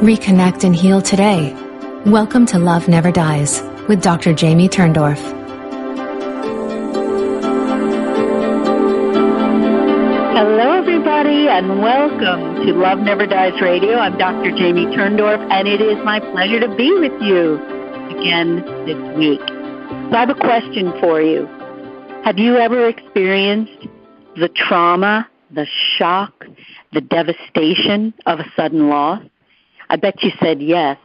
Reconnect and heal today. Welcome to Love Never Dies with Dr. Jamie Turndorf. Hello, everybody, and welcome to Love Never Dies Radio. I'm Dr. Jamie Turndorf, and it is my pleasure to be with you again this week. So I have a question for you. Have you ever experienced the trauma, the shock, the devastation of a sudden loss? I bet you said yes,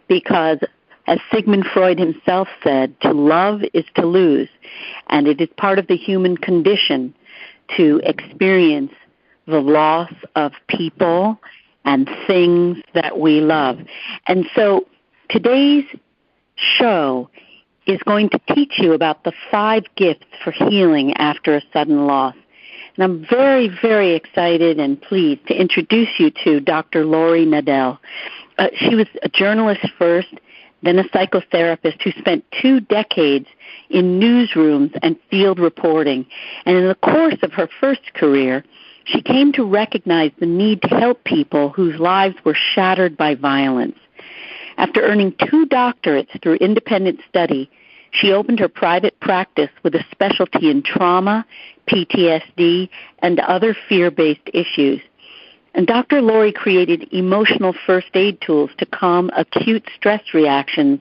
because as Sigmund Freud himself said, to love is to lose, and it is part of the human condition to experience the loss of people and things that we love. And so today's show is going to teach you about the 5 gifts for healing after a sudden loss. And I'm very, very excited and pleased to introduce you to Dr. Laurie Nadel. She was a journalist first, then a psychotherapist who spent 2 decades in newsrooms and field reporting. And in the course of her first career, she came to recognize the need to help people whose lives were shattered by violence. After earning 2 doctorates through independent study, she opened her private practice with a specialty in trauma, PTSD, and other fear-based issues. And Dr. Laurie created emotional first aid tools to calm acute stress reactions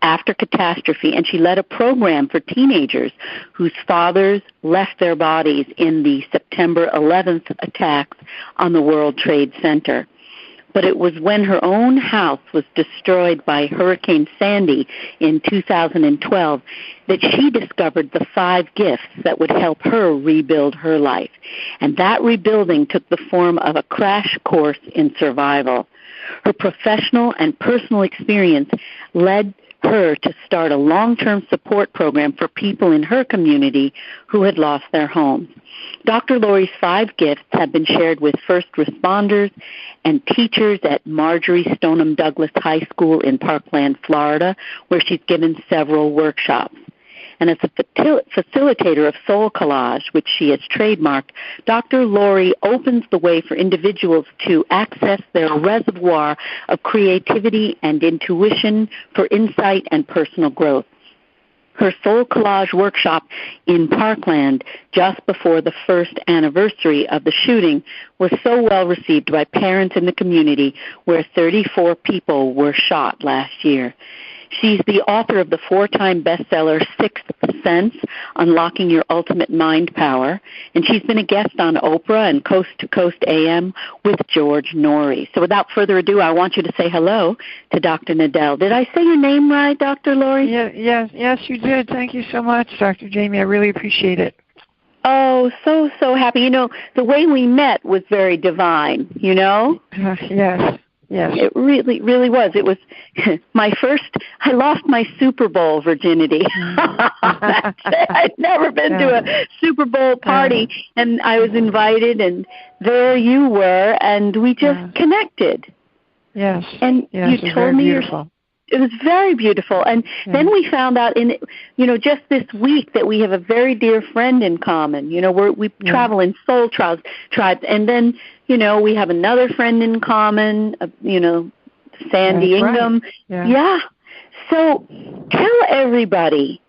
after catastrophe, and she led a program for teenagers whose fathers left their bodies in the September 11th attacks on the World Trade Center. But it was when her own house was destroyed by Hurricane Sandy in 2012 that she discovered the 5 gifts that would help her rebuild her life. And that rebuilding took the form of a crash course in survival. Her professional and personal experience led her to start a long-term support program for people in her community who had lost their homes. Dr. Laurie's 5 gifts have been shared with first responders and teachers at Marjorie Stoneham Douglas High School in Parkland, Florida, where she's given several workshops. And as a facilitator of Soul Collage, which she has trademarked, Dr. Laurie opens the way for individuals to access their reservoir of creativity and intuition for insight and personal growth. Her Soul Collage workshop in Parkland, just before the first anniversary of the shooting, was so well received by parents in the community, where 34 people were shot last year. She's the author of the 4-time bestseller Sixth Sense, Unlocking Your Ultimate Mind Power, and she's been a guest on Oprah and Coast to Coast AM with George Norrie. So without further ado, I want you to say hello to Dr. Nadel. Did I say your name right, Dr. Laurie? Yes, you did. Thank you so much, Dr. Jamie. I really appreciate it. Oh, so happy. You know, the way we met was very divine, you know? Yes. It really was. It was my first, I lost my Super Bowl virginity. I'd never been to a Super Bowl party, and I was invited, and there you were, and we just connected. Yes. And you told me it was very beautiful. And then we found out just this week that we have a very dear friend in common. You know, we travel in soul tribes. And then, we have another friend in common, Sandy Ingham. Right. Yeah. So tell everybody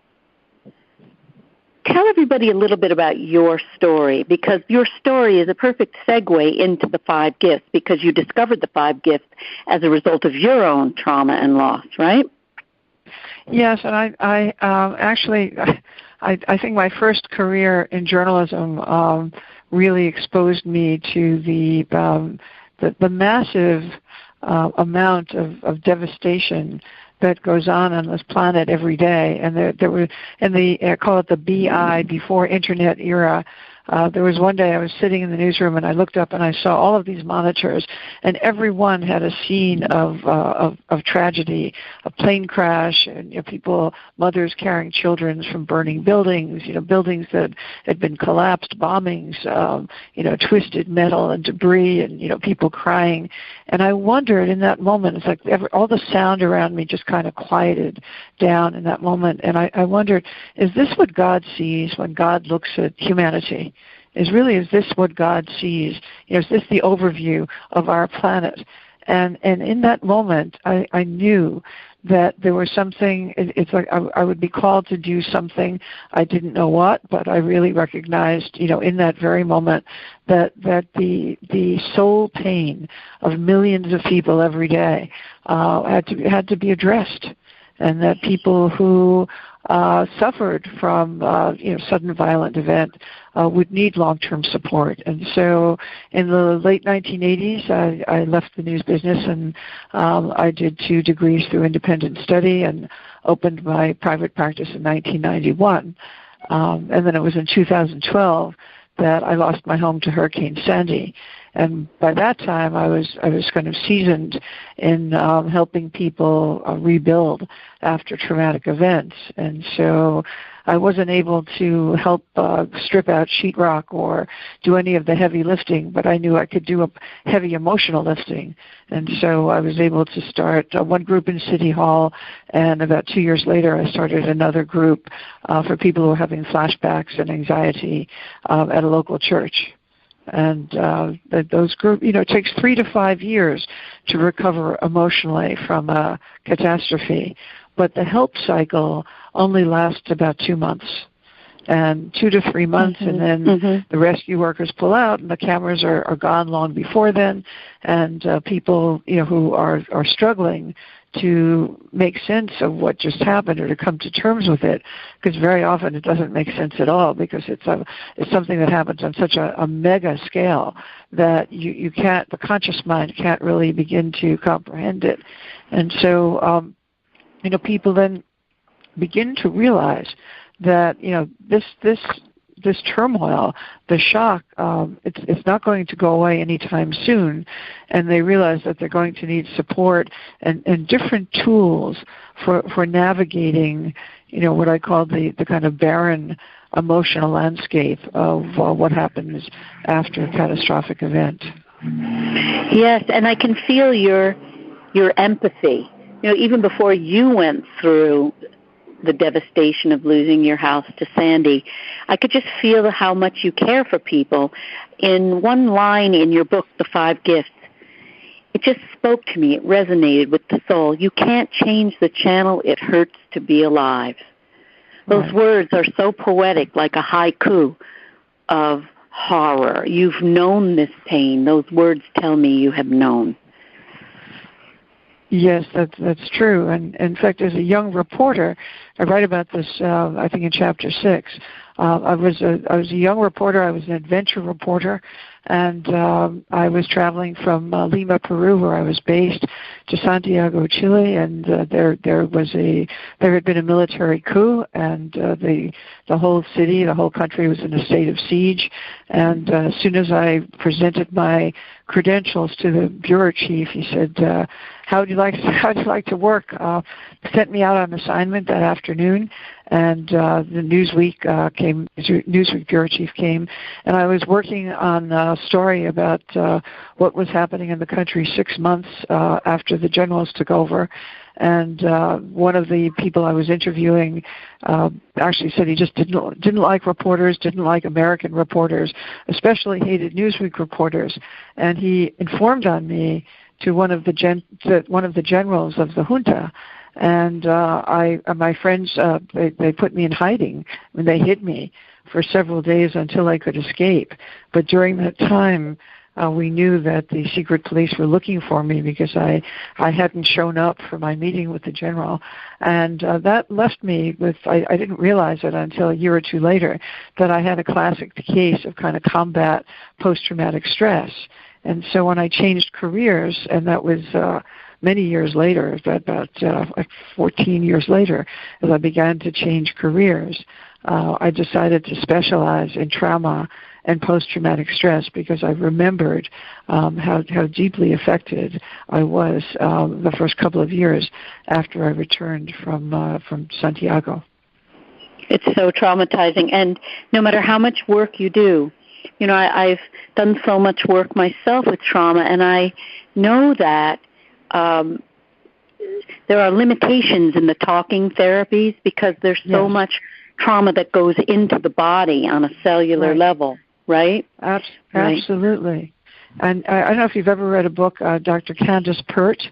a little bit about your story, because your story is a perfect segue into the 5 gifts, because you discovered the 5 gifts as a result of your own trauma and loss, right? Yes, and I think my first career in journalism really exposed me to the massive amount of devastation that goes on this planet every day. And there were, in the I call it the BI, before Internet era. There was one day I was sitting in the newsroom and I looked up and I saw all of these monitors, and every one had a scene of tragedy, a plane crash, and people, mothers carrying children from burning buildings, buildings that had been collapsed, bombings, twisted metal and debris, and people crying. And I wondered in that moment, it's like all the sound around me just kind of quieted down in that moment, and I wondered, is this what God sees when God looks at humanity? Is this what God sees? Is this the overview of our planet? And in that moment, I knew that there was something, it's like I would be called to do something. I didn't know what, but I really recognized, in that very moment that the soul pain of millions of people every day had to be addressed, and that people who suffered from sudden violent event would need long-term support. And so in the late 1980s, I left the news business, and I did 2 degrees through independent study and opened my private practice in 1991. And then it was in 2012 that I lost my home to Hurricane Sandy. And by that time, I was kind of seasoned in helping people rebuild after traumatic events. And so I wasn't able to help strip out sheetrock or do any of the heavy lifting, but I knew I could do a heavy emotional lifting. And so I was able to start one group in City Hall, and about 2 years later I started another group for people who were having flashbacks and anxiety at a local church. And those groups, it takes 3 to 5 years to recover emotionally from a catastrophe, but the help cycle only lasts about 2 months, and 2 to 3 months, and then the rescue workers pull out, and the cameras are gone long before then, and people who are struggling to make sense of what just happened or to come to terms with it, because very often it doesn't make sense at all, because it's something that happens on such a mega scale that you can't, the conscious mind can't really begin to comprehend it. And so people then begin to realize that this turmoil, the shock, it's not going to go away anytime soon, and they realize that they're going to need support and different tools for navigating, what I call the kind of barren emotional landscape of what happens after a catastrophic event. Yes, and I can feel your empathy. Even before you went through the devastation of losing your house to Sandy, I could just feel how much you care for people. In one line in your book, The 5 Gifts, it just spoke to me. It resonated with the soul. You can't change the channel. It hurts to be alive. Those words are so poetic, like a haiku of horror. You've known this pain. Those words tell me you have known. Yes, that's true. And in fact, as a young reporter, I write about this, I think in chapter 6. I was a young reporter. I was an adventure reporter, and I was traveling from Lima, Peru, where I was based, to Santiago, Chile, and there had been a military coup, and the whole city, the whole country was in a state of siege. And as soon as I presented my credentials to the bureau chief, he said, "How would you like to work?" Sent me out on assignment that afternoon, and the Newsweek Newsweek bureau chief came, and I was working on a story about what was happening in the country 6 months after the generals took over. And one of the people I was interviewing actually said he just didn't like reporters, didn't like American reporters, especially hated Newsweek reporters. And he informed on me to one of the generals of the junta. And my friends, they put me in hiding. They hid me for several days until I could escape. But during that time, we knew that the secret police were looking for me because I hadn't shown up for my meeting with the general. And that left me with, I didn't realize it until a year or two later, that I had a classic case of kind of combat post-traumatic stress. And so when I changed careers, and that was many years later, about 14 years later, as I began to change careers, I decided to specialize in trauma and post-traumatic stress because I remembered how deeply affected I was the first couple of years after I returned from Santiago. It's so traumatizing, and no matter how much work you do, I've done so much work myself with trauma, and I know that there are limitations in the talking therapies because there's so much trauma that goes into the body on a cellular level, right? Absolutely. And I don't know if you've ever read a book, Dr. Candace Pert,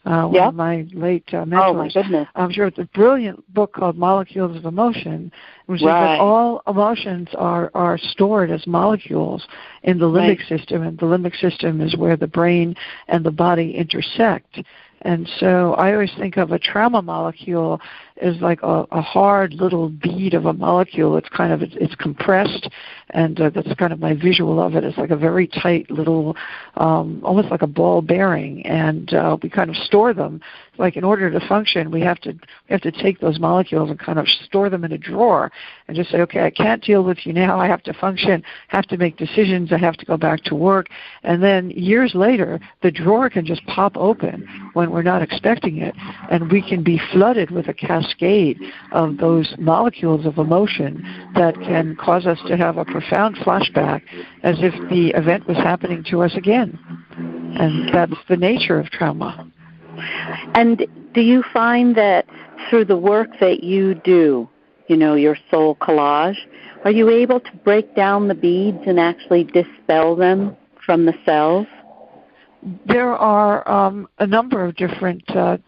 one of my late mentors. Oh, my goodness. She wrote a brilliant book called Molecules of Emotion, which is that all emotions are stored as molecules in the limbic system, and the limbic system is where the brain and the body intersect. And so I always think of a trauma molecule as like a hard little bead of a molecule. It's compressed, and that's kind of my visual of it. It's like a very tight little, almost like a ball bearing, and we kind of store them. Like in order to function, we have to take those molecules and kind of store them in a drawer and just say, okay, I can't deal with you now. I have to function, have to make decisions, I have to go back to work. And then years later, the drawer can just pop open when we're not expecting it, and we can be flooded with a cascade of those molecules of emotion that can cause us to have a profound flashback as if the event was happening to us again. And that's the nature of trauma. And do you find that through the work that you do, your soul collage, are you able to break down the beads and actually dispel them from the cells? There are a number of different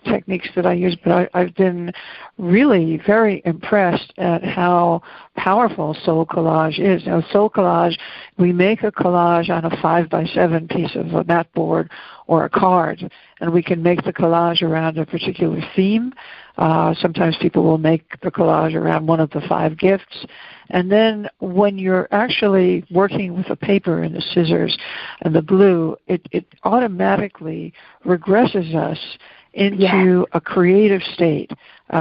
techniques that I use, but I've been really very impressed at how powerful soul collage is. Now, soul collage, we make a collage on a 5x7 piece of a mat board or a card, and we can make the collage around a particular theme. Sometimes people will make the collage around one of the 5 gifts. And then when you're actually working with the paper and the scissors and the glue, it automatically regresses us into a creative state.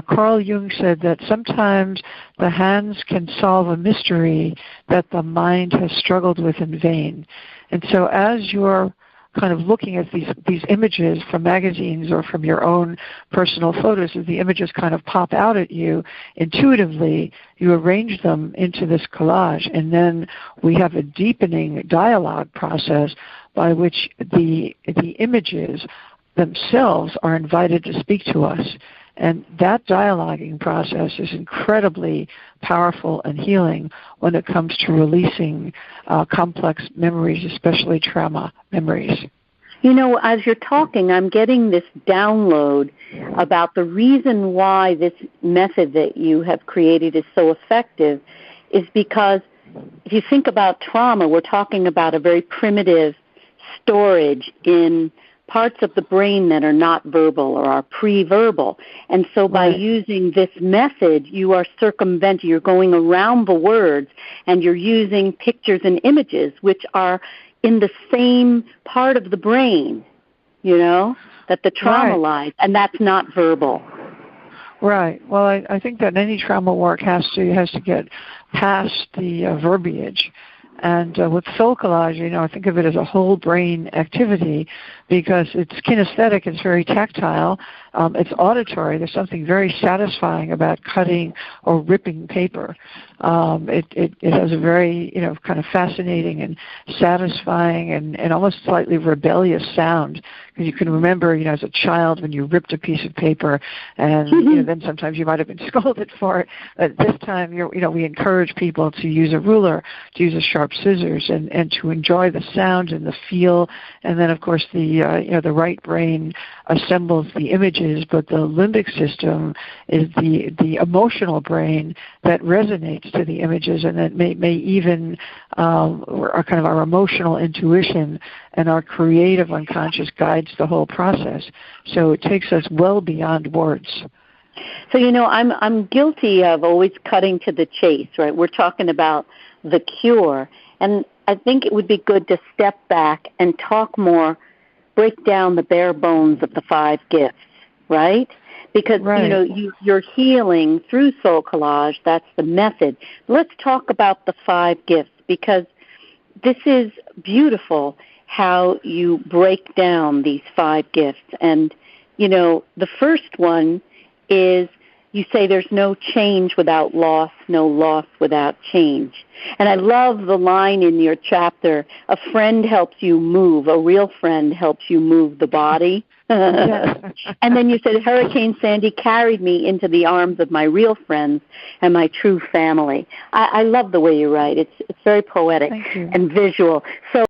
Carl Jung said that sometimes the hands can solve a mystery that the mind has struggled with in vain. And so as you're kind of looking at these images from magazines or from your own personal photos, as the images kind of pop out at you intuitively, you arrange them into this collage, and then we have a deepening dialogue process by which the images themselves are invited to speak to us. And that dialoguing process is incredibly powerful and healing when it comes to releasing complex memories, especially trauma memories. As you're talking, I'm getting this download about the reason why this method that you have created is so effective is because if you think about trauma, we're talking about a very primitive storage in parts of the brain that are not verbal or are pre-verbal. And so by using this method, you are circumventing, you're going around the words, and you're using pictures and images, which are in the same part of the brain, that the trauma lies, and that's not verbal. Right. Well, I think that any trauma work has to get past the verbiage. And with soul collage, I think of it as a whole brain activity because it's kinesthetic, it's very tactile, it's auditory. There's something very satisfying about cutting or ripping paper. It has a very, kind of fascinating and satisfying and almost slightly rebellious sound. Because you can remember, as a child when you ripped a piece of paper and, then sometimes you might have been scolded for it. But this time, we encourage people to use a ruler, to use a sharp scissors, and to enjoy the sound and the feel. And then, of course, the right brain assembles the images, but the limbic system is the emotional brain that resonates to the images, and that may even our kind of our emotional intuition and our creative unconscious guides the whole process. So it takes us well beyond words. So, I'm guilty of always cutting to the chase, right? We're talking about the cure. And I think it would be good to step back and talk more, break down the bare bones of the 5 gifts, right? Because, you're healing through soul collage. That's the method. Let's talk about the 5 gifts, because this is beautiful how you break down these 5 gifts. And, the first one is you say there's no change without loss, no loss without change. And I love the line in your chapter, a friend helps you move, a real friend helps you move the body. And then you said, Hurricane Sandy carried me into the arms of my real friends and my true family. I love the way you write. It's very poetic and visual. So